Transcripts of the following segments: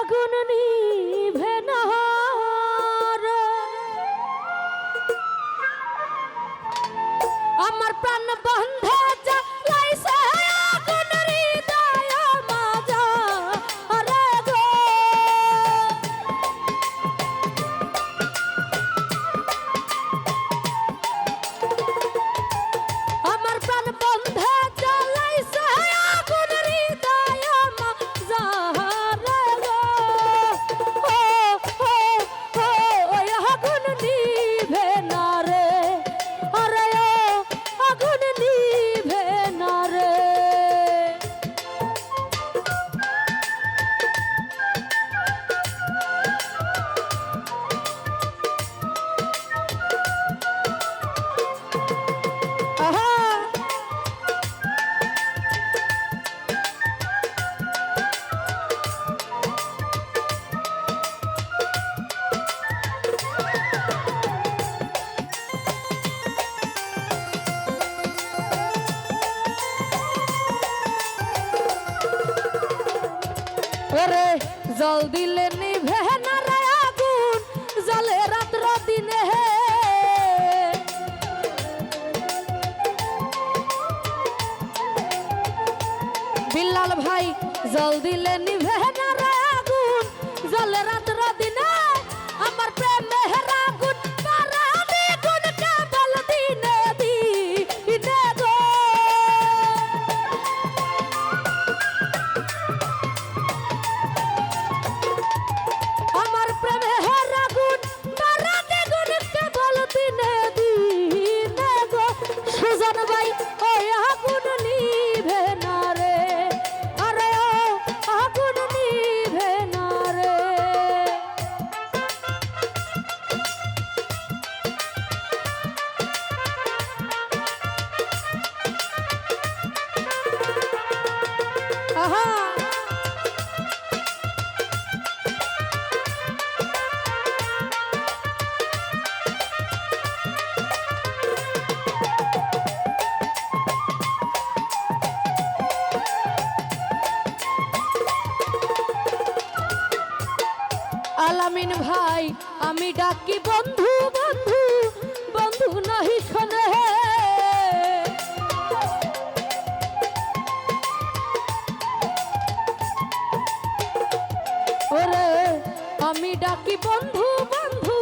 আগুন নিভে না রে। আমার প্রাণ বন্ধে জ্বালাইছে আগুন হৃদয় মাজা রে গো। আমার প্রাণ বন্ধে জ্বালাইছে আগুন হৃদয় মাজা রে গো। ও ও ও ওই আগুন নিভে না রে, আরে ও আগুন নিভে না রে। আহা ওরে জল দিলে নিভে না রে আগুন, জলে রাত্র দিনে হে। বিল্লাল ভাই জল দিলে নিভে না রে আগুন, জলে রাত্র দিনে। আমার প্রেমের আগুন তারা দ্বিগুণ কেবল দিনে দিনে গো। আমার প্রেমের আগুন তারা দ্বিগুণ কেবল দিনে দিনে গো। সুজন ভাই ওই আগুন নিভে না রে, আরে ও আগুন নিভে না রে। আহা আলামিন ভাই আমি ডাকি বন্ধু বন্ধু, বন্ধু নাহি শোনে। ওরে আমি ডাকি বন্ধু বন্ধু,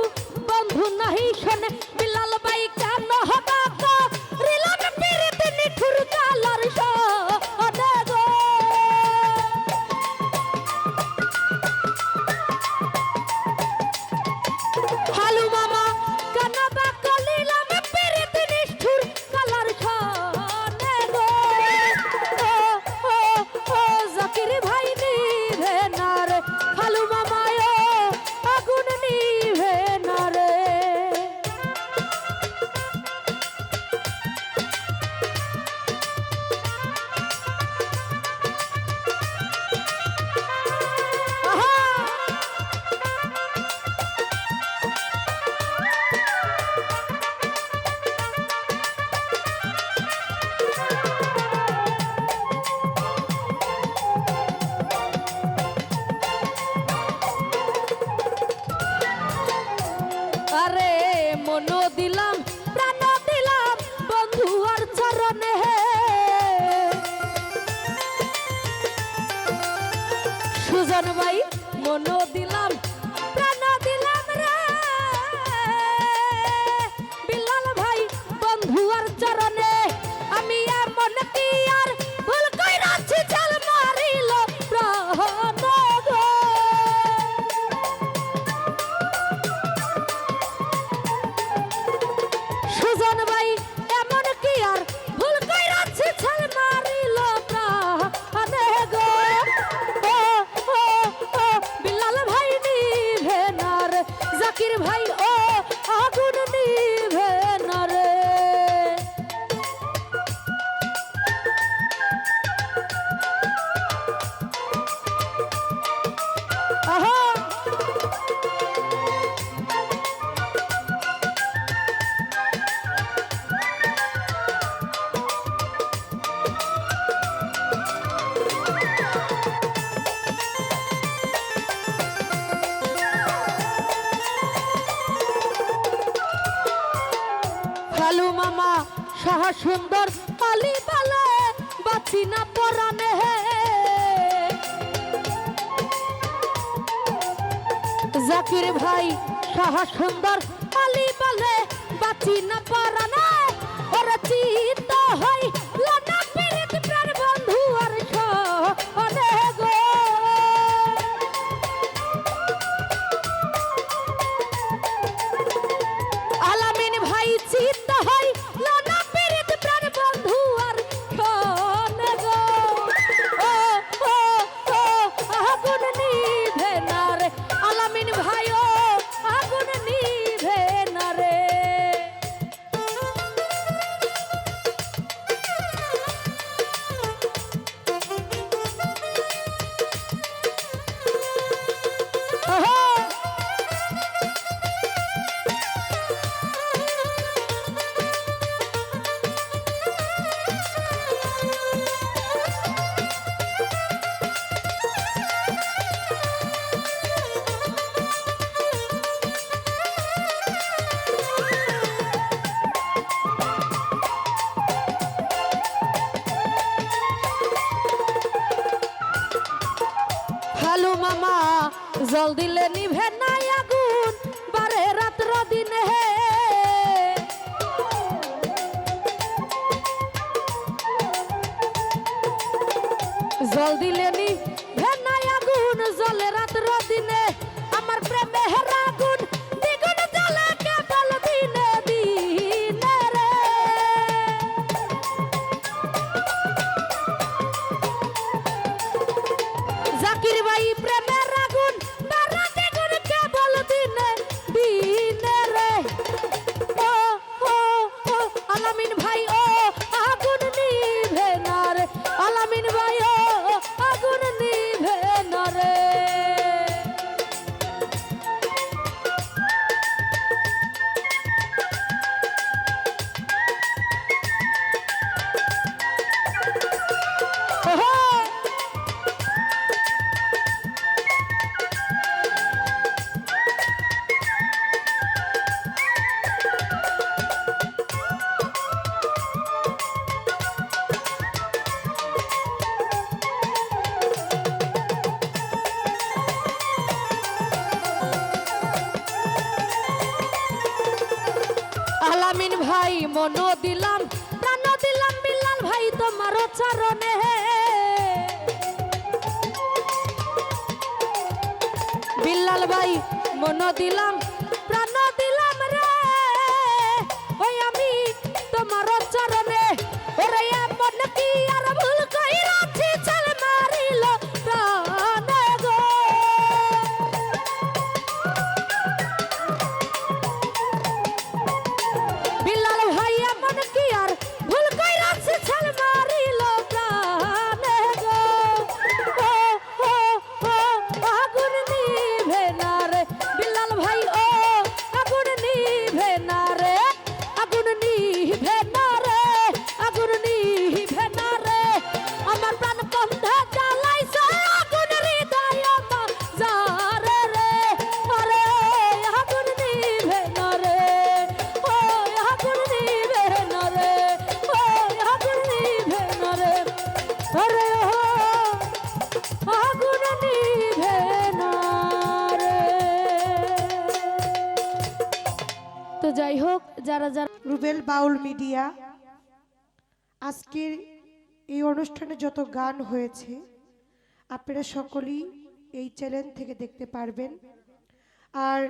বন্ধু নাহি শোনে। বিলাল ভাই কেন হবা গো রিলান পিরিত নিঠুর কালার শোনে গো। হালু মামা কেন বা কলিলাম পিরিত নিঠুর কালার শোনে গো। ও ও ও জাকির ভাই নিভে না রে, হালু মামা ও আগুন নিভে না রে। আহা আরে মনো দিলাম প্রাণ দিলাম বন্ধু আর চরণে। সুজন ভাই মনো দিলাম প্রাণ দিলাম রে। বিল্লাল ভাই বন্ধু আর চরণে। আমি এমন কি আর ভুল কইরাছি জাল মারিল প্রাণ গো। সুজন ভাই এমন কি আর ভুল কইরাছি ছাল মারিল প্রাণে গো। ও ও ও বিল্লাল ভাই সাহা সুন্দর আলি বালে বাঁচি না পরানে জাকির ভাই সাহা সুন্দর আলি বালে বাঁচি না পরানে ওরা চিত হই লানা পীড়িত প্রাণ বন্ধু আর সনে গো আলামিন ভাই চিত হই লানা পীড়িত প্রাণ বন্ধু আর সনে গো ও ও ও আগুন নিভে না রে আলামিন ভাই ও আগুন নিভে না রে হালু মামা জল দিলে নিভে নাই আগুন বারে রাত্র দিনে জল দিলে নিভে নাই আগুন জলে রাত্র দিনে আমার প্রেমে আগুন দ্বিগুণ জ্বলে কেবল দিনে দিনে রে জাকির ভাই প্রেমের আগুন বারা দ্বিগুণ কেবল দিনে দিনে রে ও ও ও আলামিন ভাই ও আগুন নিভে না রে আলামিন ভাই ও আগুন নিভে না রে আলামিন ভাই মন দিলাম প্রাণ দিলাম বিল্লাল ভাই তোমার চরণে বিল্লাল ভাই মন দিলাম প্রাণ দিলাম রে ওই আমি তোমার চরণে ওরে এমন কি আর ভুল কইরাছি চল মারিল প্রাণে গো বিল্লাল ভাই এমন কি আর ভুল কইরাছি চল মারিল প্রাণে গো ও ও ও আগুন নিভে না রে বিল্লাল ভাই ও আগুন নিভে না রে আগুন নিভে না রে আগুন নিভে না রে আমার প্রাণ বন্ধে জ্বালাইছে আগুন হৃদয় আমার জারে রে আরে আগুন নিভে না রে ও আগুন নিভে না রে ও আগুন নিভে না রে আরে ও আগুন নিভে না রে তো যাই হোক যারা যারা রুবেল বাউল মিডিয়া আজকের এই অনুষ্ঠানে যত গান হয়েছে আপনারা সকলেই এই চ্যানেল থেকে দেখতে পারবেন আর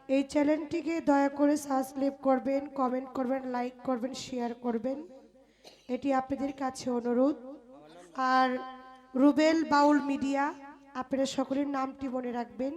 এই চ্যানেলটিকে দয়া করে সাবস্ক্রাইব করবেন কমেন্ট করবেন লাইক করবেন শেয়ার করবেন এটি আপনাদের কাছে অনুরোধ আর রুবেল বাউল মিডিয়া আপনারা সকলের নামটি মনে রাখবেন